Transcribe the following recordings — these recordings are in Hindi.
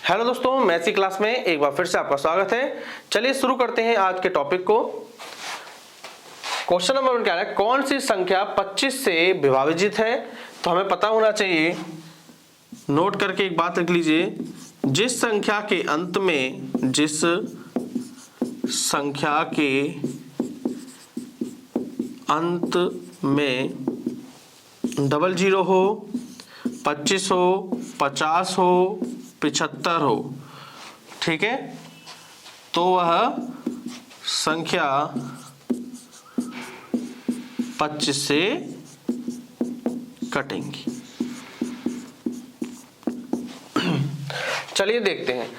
हेलो दोस्तों, मैथ्स की क्लास में एक बार फिर से आपका स्वागत है। चलिए शुरू करते हैं आज के टॉपिक को। क्वेश्चन नंबर 1 क्या है, कौन सी संख्या 25 से विभाजित है? तो हमें पता होना चाहिए, नोट करके एक बात लिख लीजिए, जिस संख्या के अंत में डबल जीरो हो, 25 हो, 50 हो, 75 हो, ठीक है, तो वह संख्या 25 से कटेंगी। चलिए देखते हैं।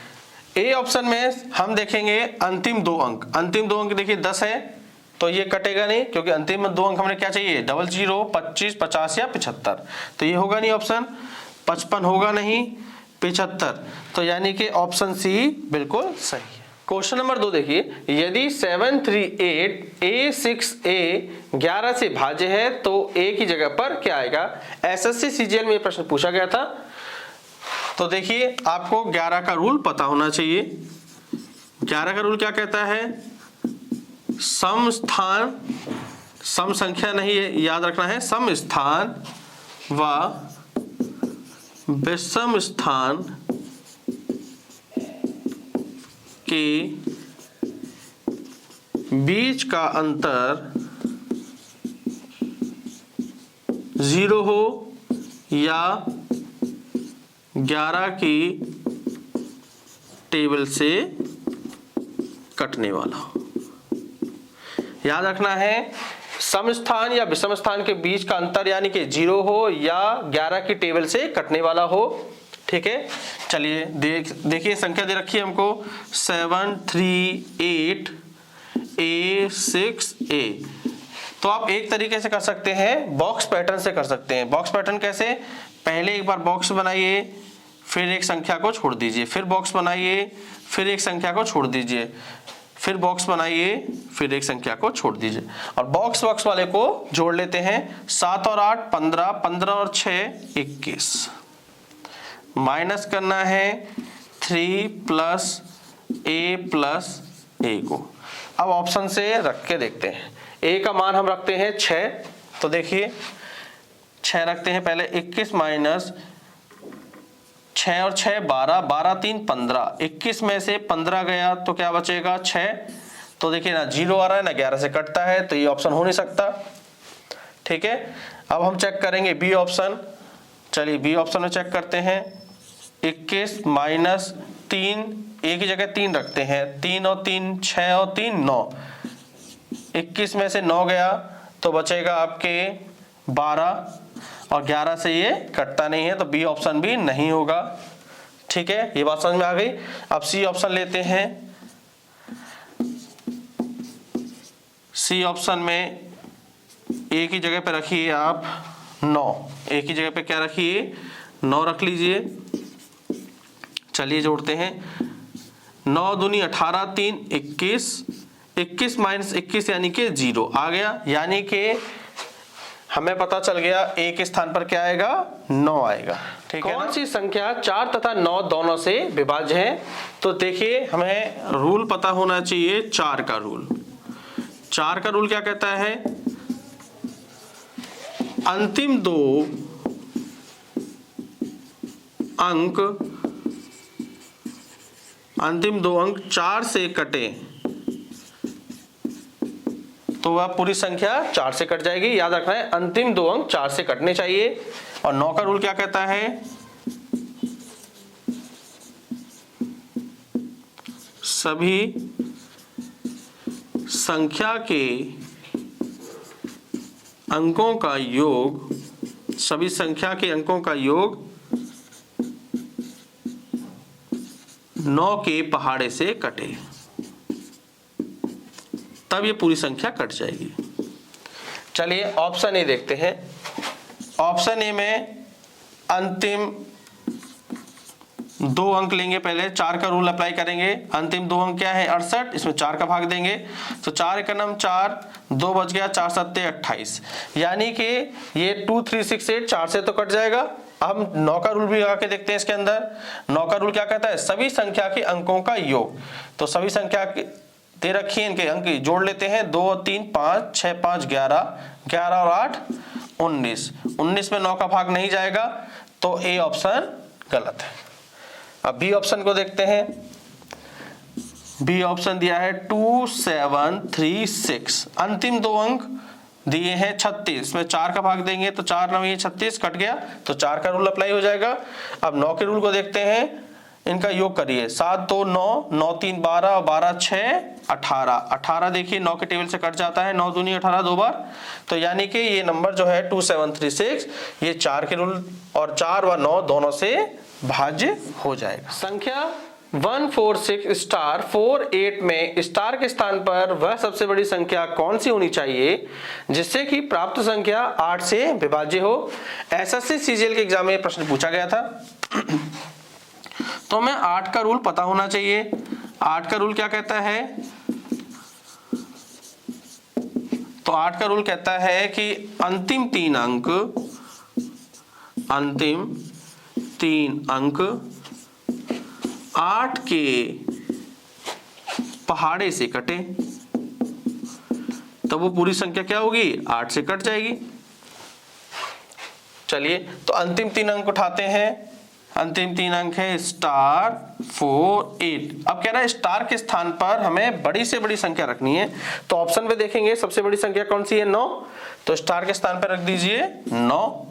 ए ऑप्शन में हम देखेंगे अंतिम दो अंक देखिए 10 है तो ये कटेगा नहीं, क्योंकि अंतिम में दो अंक हमें क्या चाहिए, डबल जीरो, 25, 50 या 75, तो ये होगा नहीं ऑप्शन। 55 होगा नहीं, 75, तो यानी कि ऑप्शन सी बिल्कुल सही है। क्वेश्चन नंबर 2 देखिए, यदि 738 A6A 11 से भाज्य है तो A की जगह पर क्या आएगा? एसएससी सीजीएल में ये प्रश्न पूछा गया था। तो देखिए, आपको 11 का रूल पता होना चाहिए। 11 का रूल क्या कहता है? सम स्थान, सम संख्या नहीं है, याद रखना है, सम स्थान व विषम स्थान के बीच का अंतर 0 हो या 11 की टेबल से कटने वाला हो। याद रखना है, सम स्थान या विषम स्थान के बीच का अंतर यानी कि 0 हो या 11 की टेबल से कटने वाला हो, ठीक है। चलिए देखिए, संख्या दे रखी है हमको 738 A6A। तो आप एक तरीके से कर सकते हैं, बॉक्स पैटर्न से कर सकते हैं। बॉक्स पैटर्न कैसे? पहले एक बार बॉक्स बनाइए, फिर एक संख्या को छोड़ दीजिए, फिर बॉक्स बनाइए, फिर एक संख्या को छोड़ दीजिए, फिर बॉक्स बनाइए, फिर एक संख्या को छोड़ दीजिए, और बॉक्स वाले को जोड़ लेते हैं। 7 और 8 15, 15 और 6 21, माइनस करना है 3 प्लस A को। अब ऑप्शन से रख के देखते हैं। A का मान हम रखते हैं 6, तो देखिए 6 रखते हैं पहले। 21 माइनस 6 और 6 12, 12 3 15, 21 में से 15 गया तो क्या बचेगा? 6। तो देखिए ना 0 आ रहा है ना 11 से कटता है, तो ये ऑप्शन हो नहीं सकता, ठीक है। अब हम चेक करेंगे बी ऑप्शन। चलिए बी ऑप्शन में चेक करते हैं। 21 माइनस 3, एक ही जगह 3 रखते हैं, 3 और 3 6 और 3 9, 21 में से 9 गया तो बचेगा आपके 12, और 11 से ये कटता नहीं है, तो बी ऑप्शन भी नहीं होगा, ठीक है। ये बात समझ में आ गई। अब सी ऑप्शन लेते हैं। सी ऑप्शन में एक ही जगह पे रखिए आप 9, एक ही जगह पे क्या रखिए? 9 रख लीजिए। चलिए जोड़ते हैं। 9 दूनी 18, 3 21, 21 माइनस 21 यानी कि 0 आ गया, यानी कि हमें पता चल गया A के स्थान पर क्या आएगा? 9 आएगा, ठीक है। कौन सी संख्या 4 तथा 9 दोनों से विभाज्य है? तो देखिए, हमें रूल पता होना चाहिए, 4 का रूल। 4 का रूल क्या कहता है? अंतिम दो अंक 4 से कटे तो वह पूरी संख्या 4 से कट जाएगी। याद रखना है, अंतिम दो अंक 4 से कटने चाहिए। और 9 का रूल क्या कहता है? सभी संख्या के अंकों का योग 9 के पहाड़े से कटे, तब ये पूरी संख्या कट जाएगी। चलिए ऑप्शन ए देखते हैं। ऑप्शन ए में अंतिम 2 अंक लेंगे, पहले 4 का रूल अप्लाई करेंगे। अंतिम 2 अंक क्या है? 68, इसमें 4 का भाग देंगे, तो 4 का नाम 4, 2 बच गया, 4 सत्ते 28, यानी कि ये 2 3 6 8 4 से तो कट जाएगा। हम 9 का रूल भी लगा के देखते हैं इसके अंदर। 9 का रूल क्या कहता है? सभी संख्या के अंकों का योग। तो सभी संख्या दे रखी है, इनके अंक जोड़ लेते हैं। 2 3 5 6 5 11, 11 और 8 19, 19 में 9 का भाग नहीं जाएगा, तो ए ऑप्शन गलत है। अब बी ऑप्शन को देखते हैं। बी ऑप्शन दिया है 2 7 3 6, अंतिम दो अंक दिए हैं 36, में 4 का भाग देंगे तो 4 9 36 कट गया, तो 4 का रूल अप्लाई हो जाएगा। अब 9 के रूल को देखते हैं, इनका योग करिए। 7 2 9, 9 3 12, 12 6 18, 18 देखिए 9 के टेबल से कट जाता है, 9 दूनी 18 दो बार, तो यानी कि ये नंबर जो है 2736 ये 4 के रूल और 4 व 9 दोनों से भाज्य हो जाएगा। संख्या 146 स्टार 48 में स्टार के स्थान पर वह सबसे बड़ी संख्या कौन सी होनी चाहिए जिससे कि प्राप्त संख्या 8 से विभाज्य हो। एसएससी सीजीएल के एग्जाम में प्रश्न पूछा गया था। तो हमें 8 का रूल पता होना चाहिए। 8 का रूल क्या कहता है? तो 8 का रूल कहता है कि अंतिम तीन अंक 8 के पहाड़े से कटे, तो वो पूरी संख्या क्या होगी? 8 से कट जाएगी। चलिए, तो अंतिम तीन अंक उठाते हैं। अंतिम तीन अंक है स्टार 4 8। अब कह रहा है स्टार के स्थान पर हमें बड़ी से बड़ी संख्या रखनी है, तो ऑप्शन पे देखेंगे सबसे बड़ी संख्या कौन सी है? 9, तो स्टार के स्थान पर रख दीजिए 9।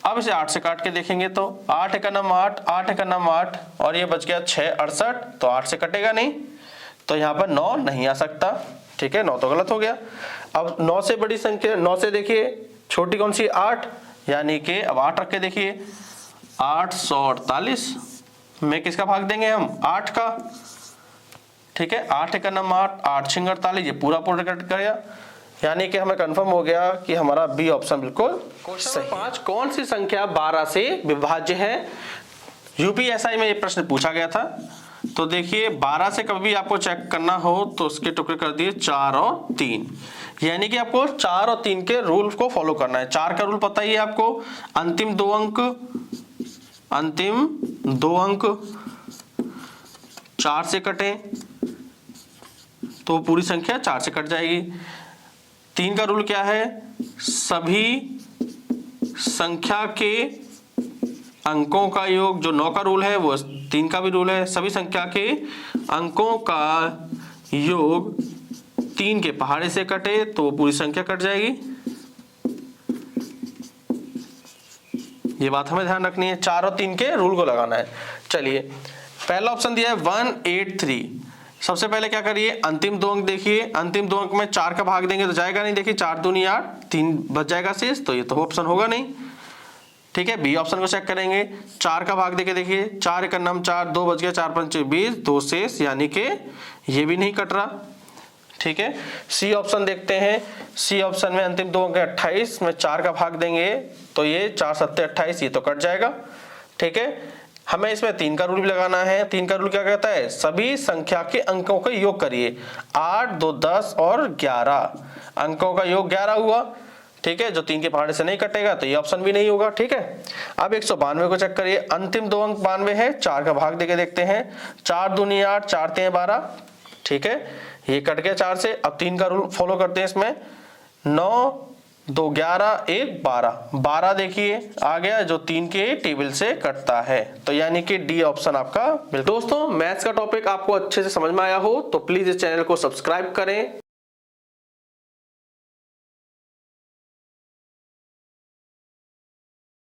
अब इसे 8 से काट के देखेंगे तो 8 एक नम 8, 8 एक नम 8 और ये बच गया 6 68, तो 8 से कटेगा नहीं, तो यहाँ पर 9 नहीं आ सकता। ठीक है, 9 तो गलत हो गया। अब 9 से बड़ी संख्या, 9 से देखिए छोटी कौन सी? 8, यानी कि अब 8 रख के देखिए 848 में किसका भाग देंगे हम? 8 का। ठीक है, 8 एक नम 8, 8 6 48, ये पूरा कट गया, यानी कि हमें कंफर्म हो गया कि हमारा बी ऑप्शन बिल्कुल सही। 5 कौन सी संख्या 12 से विभाज्य है? यूपीएसआई में ये प्रश्न पूछा गया था। तो देखिए 12 से कभी आपको चेक करना हो तो उसके टुकड़े कर दिए 4 और 3, यानी कि आपको 4 और 3 के रूल को फॉलो करना है। 4 का रूल पता ही है आपको, अंतिम दो अंक 4 से कटे तो पूरी संख्या 4 से कट जाएगी। 3 का रूल क्या है? सभी संख्या के अंकों का योग, जो 9 का रूल है वो 3 का भी रूल है। सभी संख्या के अंकों का योग 3 के पहाड़े से कटे तो पूरी संख्या कट जाएगी। ये बात हमें ध्यान रखनी है, 4 और 3 के रूल को लगाना है। चलिए, पहला ऑप्शन दिया है 183। सबसे पहले क्या करिए? अंतिम दो अंक देखिए, अंतिम दो अंक में 4 का भाग देंगे तो जाएगा नहीं। देखिए 4 दूनी 8, 3 बच जाएगा शेष, तो ये तो ऑप्शन होगा नहीं। ठीक है, बी ऑप्शन को चेक करेंगे। 4 का भाग देके देखिए 4 एक नम 4, 2 बच गया, 4 5 20, 2 शेष, यानी कि ये भी नहीं कट रहा। ठीक है, सी ऑप्शन देखते हैं। सी ऑप्शन में अंतिम दो अंक 28 में 4 का भाग देंगे तो ये 4 7 28, ये तो कट जाएगा। ठीक है, हमें इसमें 3 का रूल भी लगाना है। 3 का रूल क्या कहता है? सभी संख्या के अंकों का योग करिए। 8 2 10 और 11 अंकों का योग 11 हुआ। ठीक है, जो 3 के पहाड़े से नहीं कटेगा तो ये ऑप्शन भी नहीं होगा। ठीक है, अब 192 को चेक करिए। अंतिम दो अंक 92 है, 4 का भाग देके देखते हैं। 4 दूनी 8, 4 3 12। ठीक है, ये कट गया 4 से। अब 3 का रूल फॉलो करते हैं इसमें। 9 2 11 1 12, 12 देखिए आ गया, जो 3 के टेबल से कटता है, तो यानी कि डी ऑप्शन आपका। दोस्तों, मैथ्स का टॉपिक आपको अच्छे से समझ में आया हो तो प्लीज इस चैनल को सब्सक्राइब करें।